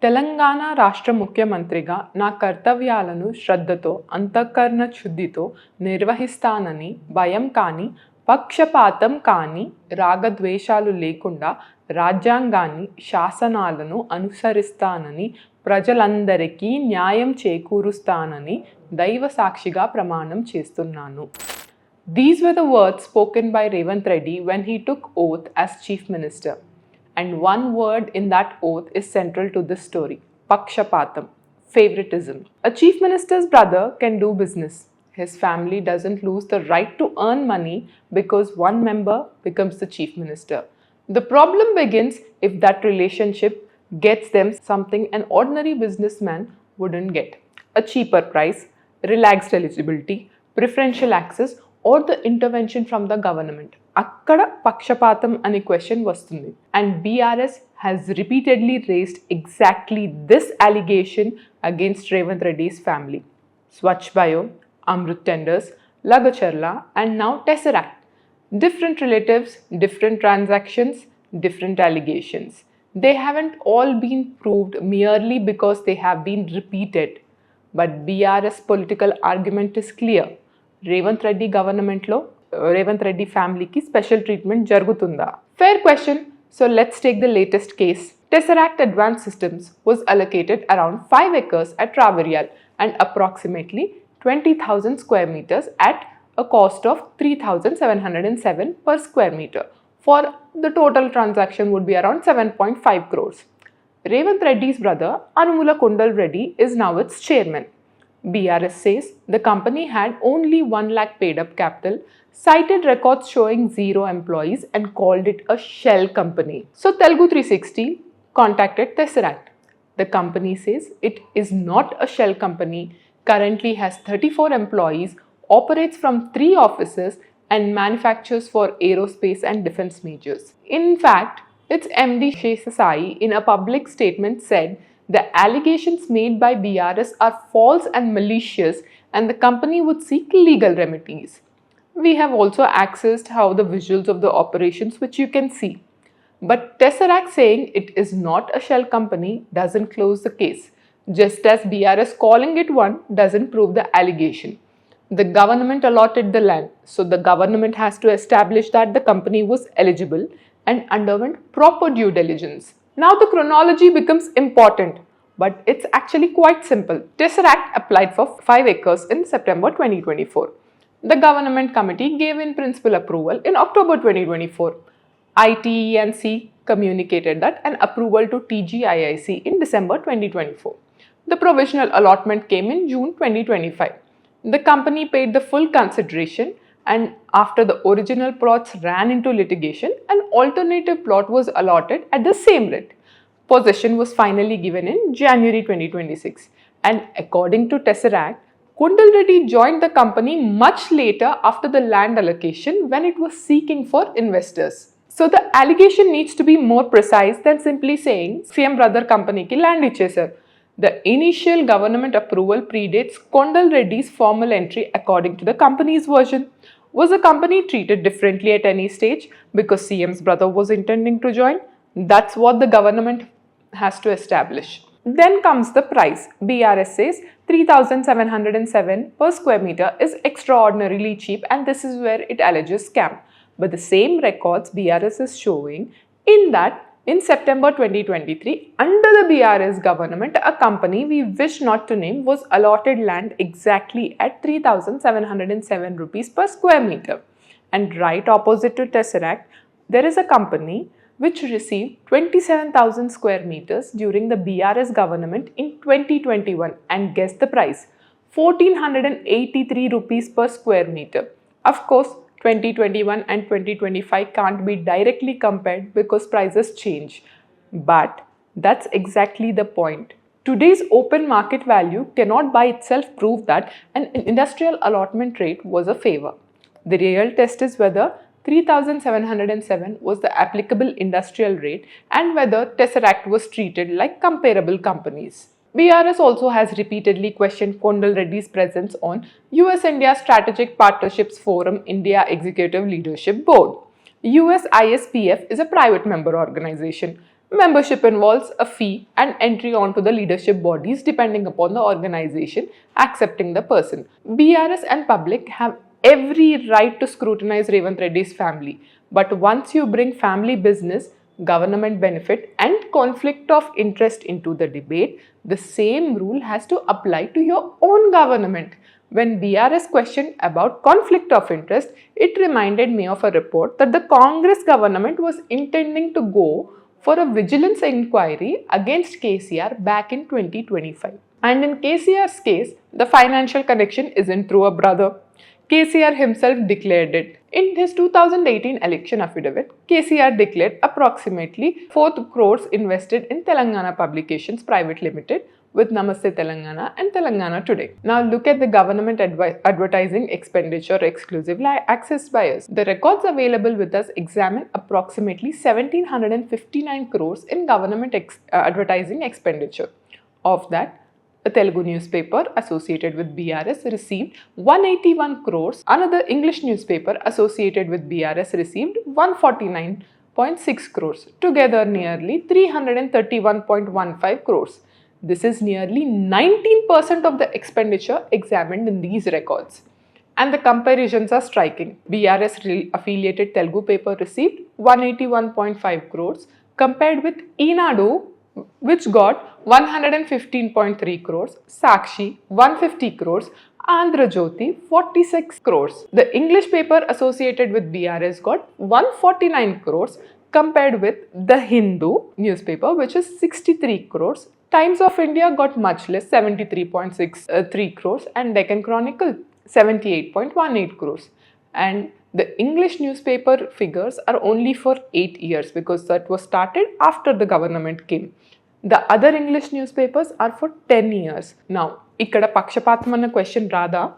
తెలంగాణ రాష్ట్ర ముఖ్యమంత్రిగా నా కర్తవ్యాలను శ్రద్ధతో అంతఃకరణ శుద్ధితో నిర్వహిస్తానని భయం కానీ పక్షపాతం కానీ రాగద్వేషాలు లేకుండా రాజ్యాంగాన్ని శాసనాలను అనుసరిస్తానని ప్రజలందరికీ న్యాయం చేకూరుస్తానని దైవ సాక్షిగా ప్రమాణం చేస్తున్నాను. These were the words spoken by Revanth Reddy when he took oath as Chief Minister. And one word in that oath is central to this story: pakshapatam, favoritism. A chief minister's brother can do business. His family doesn't lose the right to earn money because one member becomes the chief minister. The problem begins if that relationship gets them something an ordinary businessman wouldn't get: a cheaper price, relaxed eligibility, preferential access, or the intervention from the government. Akkada pakshapatam ani question vastundi. And BRS has repeatedly raised exactly this allegation against Revanth Reddy's family. Swachh Bio, Amrut Tenders, Lagacharla, and now Tesseract. Different relatives, different transactions, different allegations. They haven't all been proved merely because they have been repeated. But BRS political argument is clear. Revanth Reddy government lo Revanth Reddy family ki special treatment jarugutunda? Fair question. So let's take the latest case. Tesseract Advanced Systems was allocated around 5 acres at Raviryal and approximately 20,000 square meters at a cost of 3,707 per square meter. For the total transaction would be around 7.5 crores. Revanth Reddy's brother Anumula Kondal Reddy is now its chairman. BRS says the company had only 1 lakh paid up capital, cited records showing 0 employees and called it a shell company. So Telugu 360 contacted Tesseract. The company says it is not a shell company, currently has 34 employees, operates from 3 offices and manufactures for aerospace and defense majors. In fact, its MD Shesasai in a public statement said the allegations made by BRS are false and malicious and the company would seek legal remedies. We have also accessed how the visuals of the operations which you can see. But Tesseract saying it is not a shell company doesn't close the case, just as BRS calling it one doesn't prove the allegation. The government allotted the land, so the government has to establish that the company was eligible and underwent proper due diligence. Now the chronology becomes important, but it's actually quite simple. Tesseract applied for 5 acres in September 2024. The government committee gave in principle approval in October 2024. ITE&C communicated that an approval to TGIIC in December 2024. The provisional allotment came in June 2025. The company paid the full consideration, and after the original plots ran into litigation, an alternative plot was allotted at the same rate. Possession was finally given in January 2026. And according to Tesseract, Kondal Reddy joined the company much later after the land allocation when it was seeking for investors. So the allegation needs to be more precise than simply saying CM brother company ki land ichesar. The initial government approval predates Kondal Reddy's formal entry according to the company's version. Was the company treated differently at any stage because CM's brother was intending to join? That's what the government has to establish. Then comes the price. BRS says 3,707 per square meter is extraordinarily cheap and this is where it alleges scam. But the same records BRS is showing in that in September 2023, under the BRS government, a company we wish not to name was allotted land exactly at 3,707 rupees per square meter. And right opposite to Tesseract, there is a company which received 27,000 square meters during the BRS government in 2021 and guess the price, 1,483 rupees per square meter. Of course, 2021 and 2025 can't be directly compared because prices change. But that's exactly the point. Today's open market value cannot by itself prove that an industrial allotment rate was a favor. The real test is whether 3,707 was the applicable industrial rate and whether Tesseract was treated like comparable companies. BRS also has repeatedly questioned Kondal Reddy's presence on US-India Strategic Partnerships Forum India Executive Leadership Board. US ISPF is a private member organization. Membership involves a fee and entry onto the leadership bodies depending upon the organization accepting the person. BRS and public have every right to scrutinize Revanth Reddy's family, but once you bring family business, government benefit and conflict of interest into the debate, the same rule has to apply to your own government. When BRS questioned about conflict of interest, it reminded me of a report that the Congress government was intending to go for a vigilance inquiry against KCR back in 2025. And in KCR's case, the financial connection isn't through a brother. KCR himself declared it. In his 2018 election affidavit, KCR declared approximately 4 crores invested in Telangana Publications Private Limited with Namaste Telangana and Telangana Today. Now look at the government advertising expenditure exclusively accessed by us. The records available with us examine approximately 1759 crores in government advertising expenditure. Of that, a Telugu newspaper associated with BRS received 181 crores. Another English newspaper associated with BRS received 149.6 crores. Together nearly 331.15 crores. This is nearly 19% of the expenditure examined in these records. And the comparisons are striking. BRS affiliated Telugu paper received 181.5 crores compared with Enadu, which got 115.3 crores, Sakshi 150 crores, Andhra Jyoti 46 crores. The English paper associated with BRS got 149 crores compared with the Hindu newspaper, which is 63 crores. Times of India got much less, 73.63 crores, and Deccan Chronicle 78.18 crores. And the English newspaper figures are only for 8 years because that was started after the government came. The other English newspapers are for 10 years. Now, ikkada pakshapatam anna question rada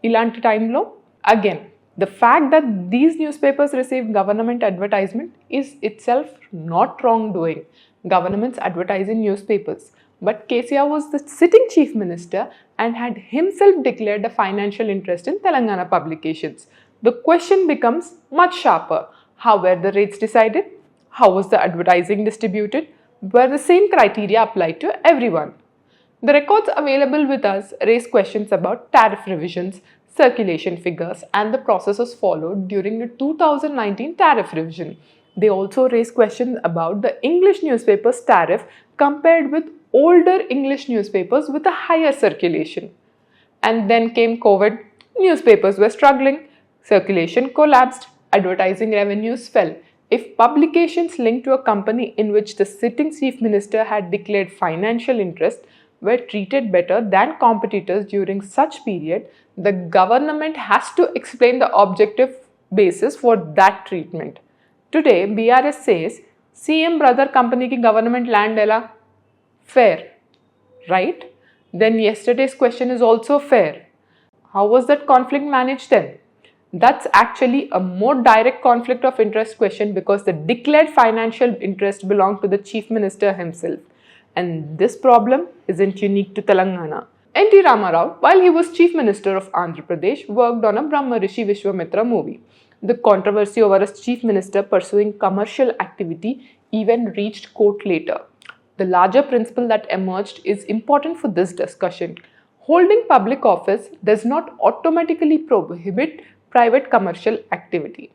ilanti time lo again. The fact that these newspapers receive government advertisement is itself not wrongdoing. Governments advertising newspapers. But KCR was the sitting chief minister and had himself declared a financial interest in Telangana Publications. The question becomes much sharper. How were the rates decided? How was the advertising distributed? Were the same criteria applied to everyone? The records available with us raise questions about tariff revisions, circulation figures, and the processes followed during the 2019 tariff revision. They also raise questions about the English newspapers' tariff compared with older English newspapers with a higher circulation. And then came COVID, newspapers were struggling, circulation collapsed, advertising revenues fell. If publications linked to a company in which the sitting chief minister had declared financial interest were treated better than competitors during such period, the government has to explain the objective basis for that treatment. Today, BRS says, CM brother company ki government land ela? Fair, right? Then yesterday's question is also fair. How was that conflict managed then? That's actually a more direct conflict of interest question because the declared financial interest belonged to the chief minister himself. And this problem isn't unique to Telangana. N.T. Ramarao, while he was chief minister of Andhra Pradesh, worked on a Brahma Rishi Vishwamitra movie. The controversy over a chief minister pursuing commercial activity even reached court later. The larger principle that emerged is important for this discussion. Holding public office does not automatically prohibit private commercial activity.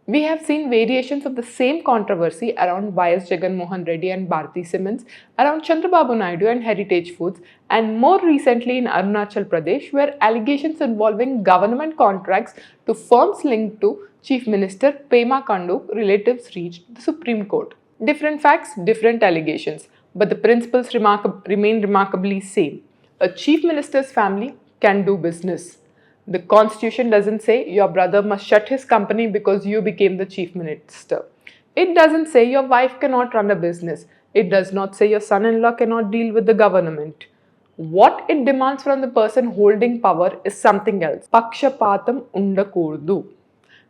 We have seen variations of the same controversy around YS Jagan Reddy and Bharti Simmons, around Chandrababu Naidu and Heritage Foods, and more recently in Arunachal Pradesh, where allegations involving government contracts to firms linked to Chief Minister Pema Khandu relatives reached the Supreme Court. Different facts, different allegations, but the principles remain remarkably same. A Chief Minister's family can do business. The constitution doesn't say your brother must shut his company because you became the chief minister. It doesn't say your wife cannot run a business. It does not say your son-in-law cannot deal with the government. What it demands from the person holding power is something else. Pakshapatam undakurdu.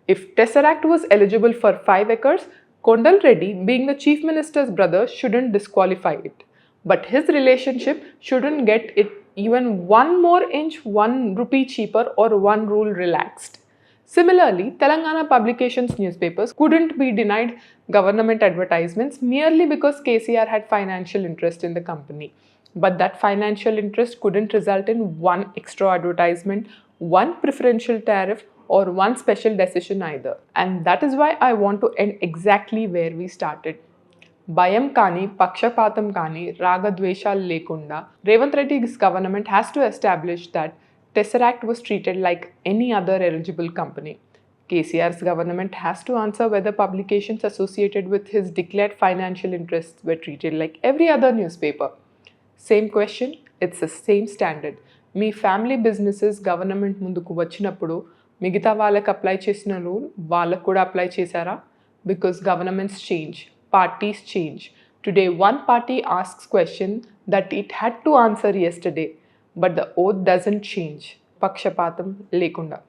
If Tesseract was eligible for 5 acres, Kondal Reddy, being the chief minister's brother, shouldn't disqualify it. But his relationship shouldn't get it even 1 more inch, 1 rupee cheaper or 1 rule relaxed. Similarly, Telangana Publications newspapers couldn't be denied government advertisements merely because KCR had financial interest in the company. But that financial interest couldn't result in one extra advertisement, one preferential tariff, or one special decision either. And that is why I want to end exactly where we started. భయం కానీ పక్షపాతం కానీ రాగద్వేషాలు లేకుండా Revanth రెడ్డి's government has to establish that Tesseract was treated like any other eligible company. KCR's government has to answer whether publications associated with his declared financial interests were treated like every other newspaper. Same question, it's the same standard. Me family businesses government ముందుకు వచ్చినప్పుడు మిగతా వాళ్ళకి apply చేసిన rule వాళ్ళకు కూడా apply చేశారా? Because governments change, parties change. Today, one party asks question that it had to answer yesterday, but the oath doesn't change. Pakshapatam lekunda.